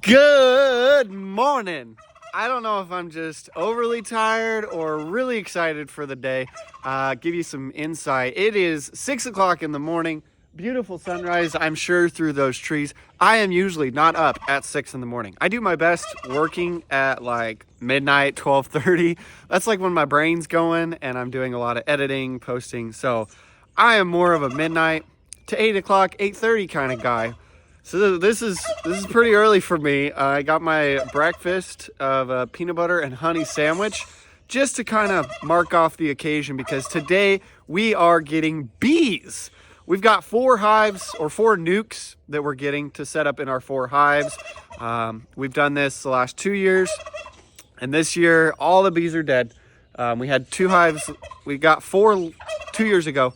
Good morning. I don't know if I'm just overly tired or really excited for the day. Give you some insight. It is 6 o'clock in the morning. Beautiful sunrise, I'm sure, through those trees. I am usually not up at 6 in the morning. I do my best working at like midnight, 12:30. That's like when my brain's going and I'm doing a lot of editing, posting. So I am more of a midnight to 8 o'clock, 8:30 kind of guy. So this is pretty early for me. I got my breakfast of a peanut butter and honey sandwich just to kind of mark off the occasion because today we are getting bees. We've got 4 hives or 4 nucs that we're getting to set up in our 4 hives. We've done this the last 2 years, and this year all the bees are dead. We had 2 hives. We got 4 2 years ago,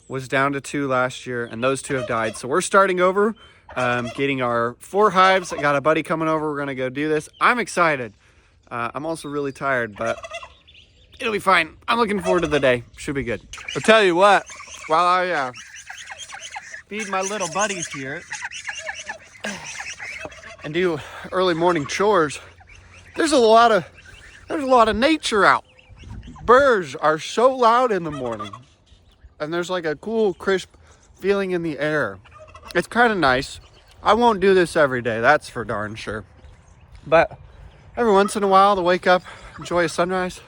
was down to 2 last year, and those 2 have died. So we're starting over. Getting our 4 hives. I got a buddy coming over. We're going to go do this. I'm excited. I'm also really tired, but it'll be fine. I'm looking forward to the day. Should be good. I'll tell you what, while I feed my little buddies here and do early morning chores, there's a lot of nature out. Birds are so loud in the morning, and there's like a cool, crisp feeling in the air. It's kind of nice. I won't do this every day, that's for darn sure. But every once in a while to wake up, enjoy a sunrise,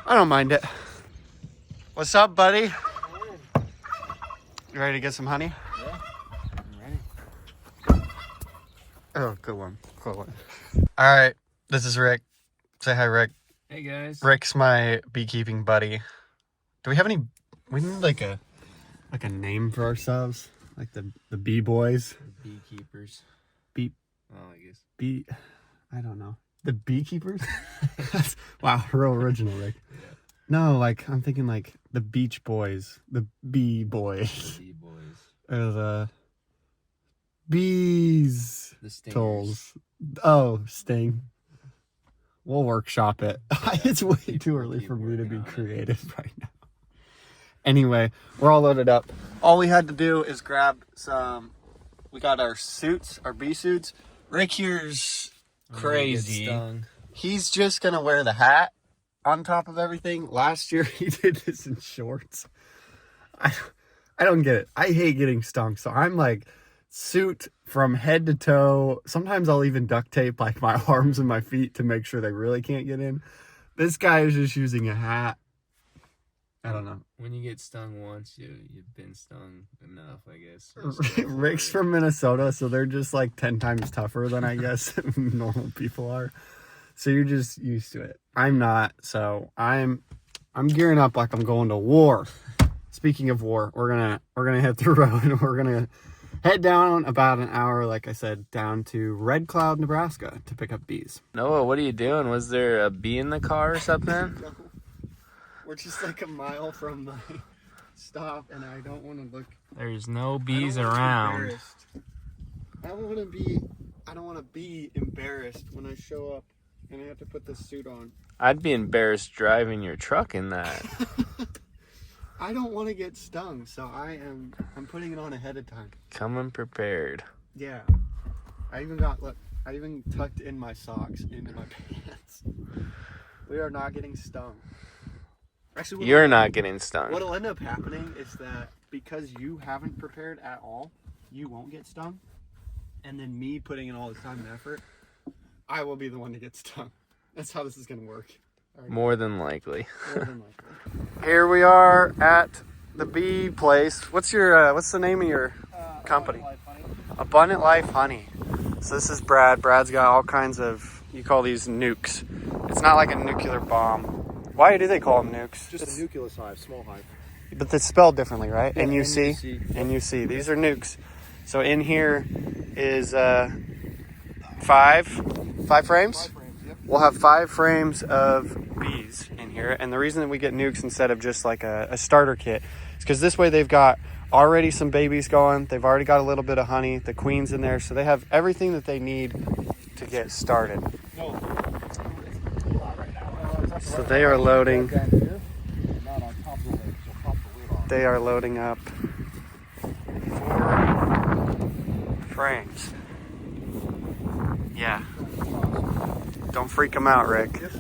I don't mind it. What's up, buddy? You ready to get some honey? Yeah, I'm ready. Oh, good one. Good one. All right, this is Rick. Say hi, Rick. Hey, guys. Rick's my beekeeping buddy. Do we have any? We need like a name for ourselves. Like the bee boys. The beekeepers. Bee. Oh, I guess. Bee. I don't know. The beekeepers? Wow, real original, Rick. Yeah. No, like I'm thinking like the Beach Boys, the Bee Boys. The bee boys. Or the Bees. The stingers. Tolls. Oh, Sting. We'll workshop it. It's way too early for me to be creative right now. Anyway, we're all loaded up. All we had to do is grab some. We got our suits, our bee suits. Rick here's crazy. Stung. He's just gonna wear the hat on top of everything. Last year he did this in shorts. I don't get it. I hate getting stung, so I'm like suit from head to toe. Sometimes I'll even duct tape like my arms and my feet to make sure they really can't get in. This guy is just using a hat. I don't know. When you get stung once, you've been stung enough, I guess. Rick's from Minnesota, so they're just like 10 times tougher than I guess normal people are. So you're just used to it. I'm not. So I'm gearing up like I'm going to war. Speaking of war, we're gonna hit the road and we're gonna head down about an hour, like I said, down to Red Cloud, Nebraska to pick up bees. Noah, what are you doing? Was there a bee in the car or something? No. We're just like a mile from the stop, and I don't want to look. There's no bees around. I don't want to be embarrassed when I show up and I have to put this suit on. I'd be embarrassed driving your truck in that. I don't want to get stung, so I'm putting it on ahead of time. Coming prepared. Yeah. I even tucked in my socks into my pants. We are not getting stung. Actually, You're not getting stung. What'll end up happening is that because you haven't prepared at all, you won't get stung. And then me putting in all the time and effort, I will be the one to get stung. That's how this is going to work. Right. More than likely. More than likely. Here we are at the bee place. What's the name of your company? Abundant Life Honey. So this is Brad. Brad's got all kinds of, you call these nucs. It's not like a nuclear bomb. Why do they call them nucs? Just a nucleus hive, small hive. But it's spelled differently, right? Yeah, N-U-C? N-U-C. These are nucs. So in here is 5 frames? 5 frames, yep. We'll have 5 frames of bees in here. And the reason that we get nucs instead of just like a starter kit is because this way they've got already some babies going. They've already got a little bit of honey. The queen's in there. So they have everything that they need to get started. So they are loading. They are loading up 4 frames. Yeah. Don't freak them out, Rick. Yep.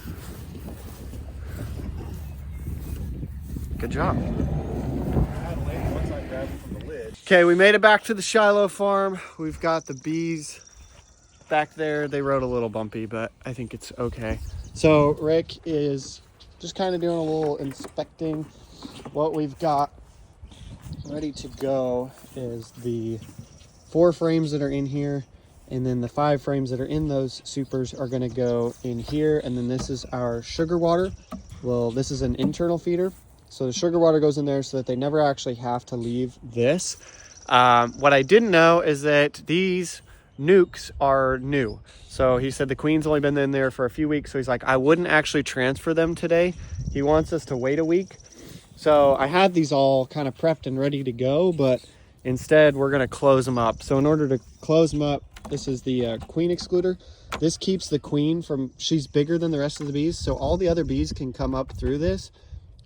Good job. I had a lady once I grabbed it from the lid. Okay, we made it back to the Shiloh farm. We've got the bees back there. They rode a little bumpy, but I think it's okay. So Rick is just kind of doing a little inspecting. What we've got ready to go is the 4 frames that are in here, and then the 5 frames that are in those supers are going to go in here. And then this is our sugar water. Well, this is an internal feeder, so the sugar water goes in there so that they never actually have to leave this. What I didn't know is that these nucs are new. So he said the queen's only been in there for a few weeks, so he's like, I wouldn't actually transfer them today. He wants us to wait a week. So I had these all kind of prepped and ready to go, but instead we're going to close them up. So in order to close them up, this is the queen excluder. This keeps the queen from, she's bigger than the rest of the bees, so all the other bees can come up through this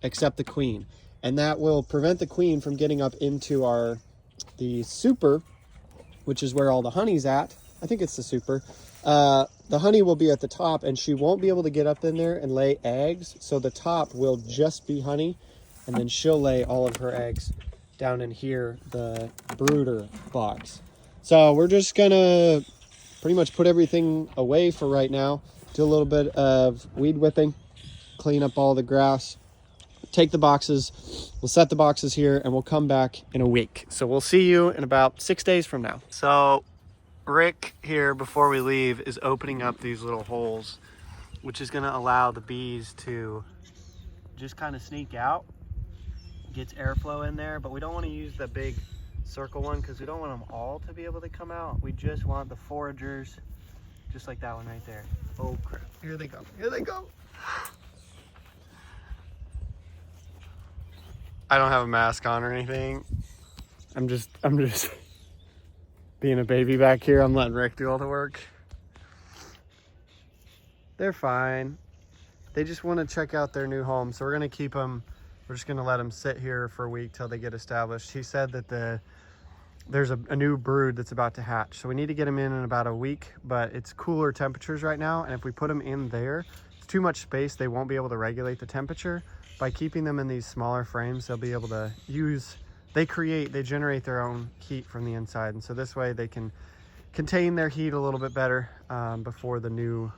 except the queen. And that will prevent the queen from getting up into the super, which is where all the honey's at. I think it's the super. The honey will be at the top, and she won't be able to get up in there and lay eggs. So the top will just be honey, and then she'll lay all of her eggs down in here, the brooder box. So we're just gonna pretty much put everything away for right now. Do a little bit of weed whipping, clean up all the grass, take the boxes, we'll set the boxes here, and we'll come back in a week. So we'll see you in about 6 days from now. So Rick here, before we leave, is opening up these little holes, which is going to allow the bees to just kind of sneak out. Gets airflow in there, but we don't want to use the big circle one because we don't want them all to be able to come out. We just want the foragers, just like that one right there. Oh crap, here they go, here they go. I don't have a mask on or anything. I'm just being a baby back here. I'm letting Rick do all the work. They're fine. They just want to check out their new home, so we're going to keep them. We're just going to let them sit here for a week till they get established. He said that there's a new brood that's about to hatch, so we need to get them in about a week, but it's cooler temperatures right now, and if we put them in there, it's too much space. They won't be able to regulate the temperature. By keeping them in these smaller frames, they'll be able to they generate their own heat from the inside, and so this way they can contain their heat a little bit better before the new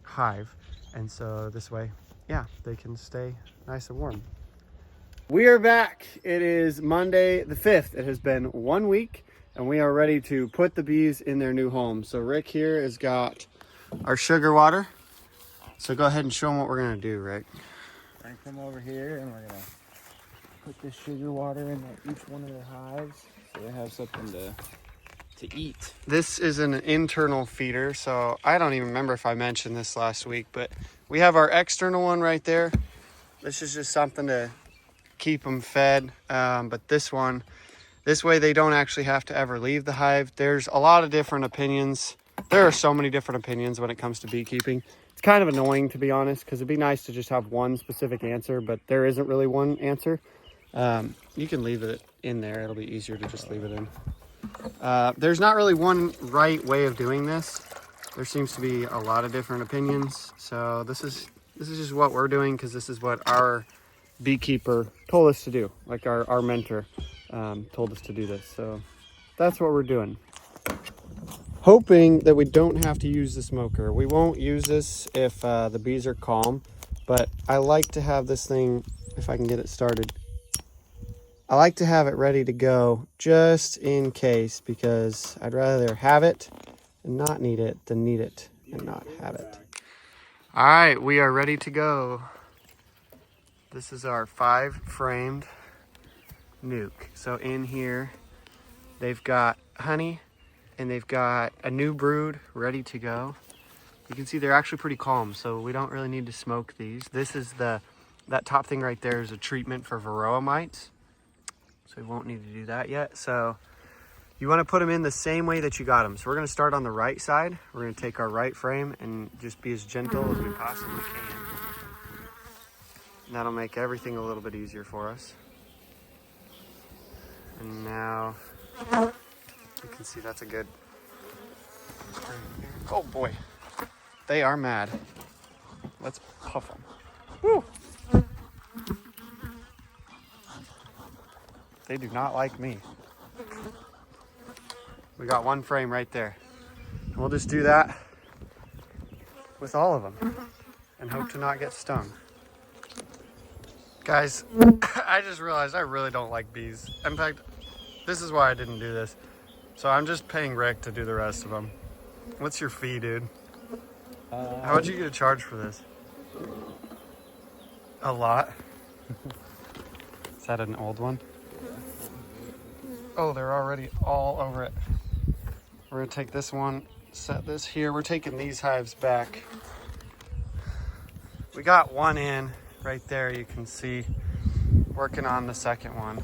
hive. And so this way, yeah, they can stay nice and warm. We are back. It is Monday the 5th. It has been 1 week, and we are ready to put the bees in their new home. So Rick here has got our sugar water. So go ahead and show them what we're going to do, Rick. I come over here and we're gonna put this sugar water in each one of the hives so they have something to eat. This is an internal feeder, so I don't even remember if I mentioned this last week, but we have our external one right there. This is just something to keep them fed, but this way they don't actually have to ever leave the hive. There's a lot of different opinions. There are so many different opinions when it comes to beekeeping. It's kind of annoying, to be honest, because it'd be nice to just have one specific answer, but there isn't really one answer. You can leave it in there. It'll be easier to just leave it in. There's not really one right way of doing this. There seems to be a lot of different opinions. So this is just what we're doing because this is what our beekeeper told us to do. Like our mentor told us to do this. So that's what we're doing. Hoping that we don't have to use the smoker. We won't use this if the bees are calm, but I like to have this thing, if I can get it started, I like to have it ready to go just in case, because I'd rather have it and not need it than need it and not have it. All right, we are ready to go. This is our 5-framed nuc. So in here, they've got honey and they've got a new brood ready to go. You can see they're actually pretty calm, so we don't really need to smoke these. This is that top thing right there is a treatment for varroa mites. So we won't need to do that yet. So you want to put them in the same way that you got them. So we're going to start on the right side. We're going to take our right frame and just be as gentle as we possibly can. And that'll make everything a little bit easier for us. And now you can see that's a good Oh boy, they are mad. Let's puff them. Woo. They do not like me. We got one frame right there. We'll just do that with all of them and hope to not get stung. Guys, I just realized I really don't like bees. In fact, this is why I didn't do this. So I'm just paying Rick to do the rest of them. What's your fee, dude? How much are you gonna charge for this? A lot? Is that an old one? Oh, they're already all over it. We're gonna take this one, set this here. We're taking these hives back. We got one in right there, you can see. Working on the second one.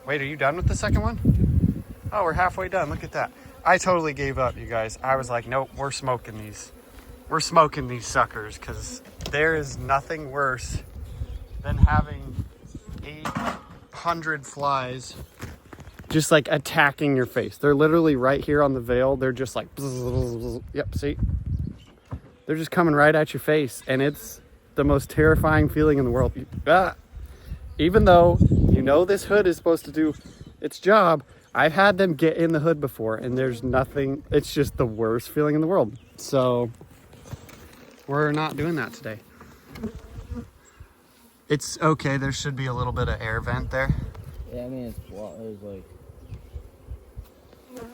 Wait, are you done with the second one? Oh, we're halfway done, look at that. I totally gave up, you guys. I was like, nope, we're smoking these. We're smoking these suckers, because there is nothing worse than having 800 flies just like attacking your face. They're literally right here on the veil. They're just like, yep, see? They're just coming right at your face, and it's the most terrifying feeling in the world. Even though you know this hood is supposed to do its job, I've had them get in the hood before, and there's nothing, it's just the worst feeling in the world. So we're not doing that today. It's okay, there should be a little bit of air vent there. Yeah, I mean, it's like...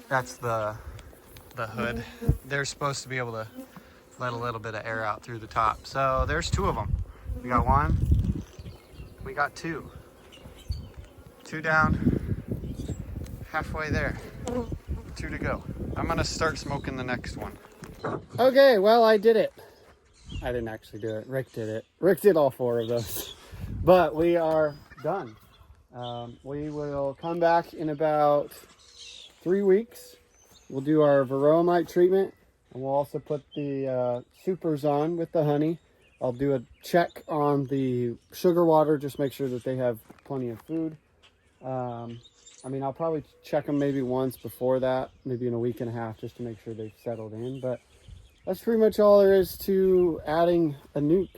That's the hood. They're supposed to be able to let a little bit of air out through the top. So there's two of them. We got one, we got two. Two down, halfway there. Two to go. I'm gonna start smoking the next one. Okay, well, I did it. I didn't actually do it. Rick did it. Rick did all four of those. But we are done. We will come back in about 3 weeks. We'll do our varroa mite treatment, and we'll also put the supers on with the honey. I'll do a check on the sugar water, just make sure that they have plenty of food. I mean, I'll probably check them maybe once before that, maybe in a week and a half, just to make sure they've settled in. But that's pretty much all there is to adding a nuke,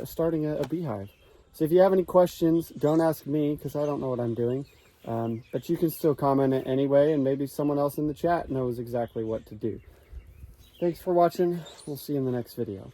starting a beehive. So if you have any questions, don't ask me, because I don't know what I'm doing. But you can still comment it anyway, and maybe someone else in the chat knows exactly what to do. Thanks for watching. We'll see you in the next video.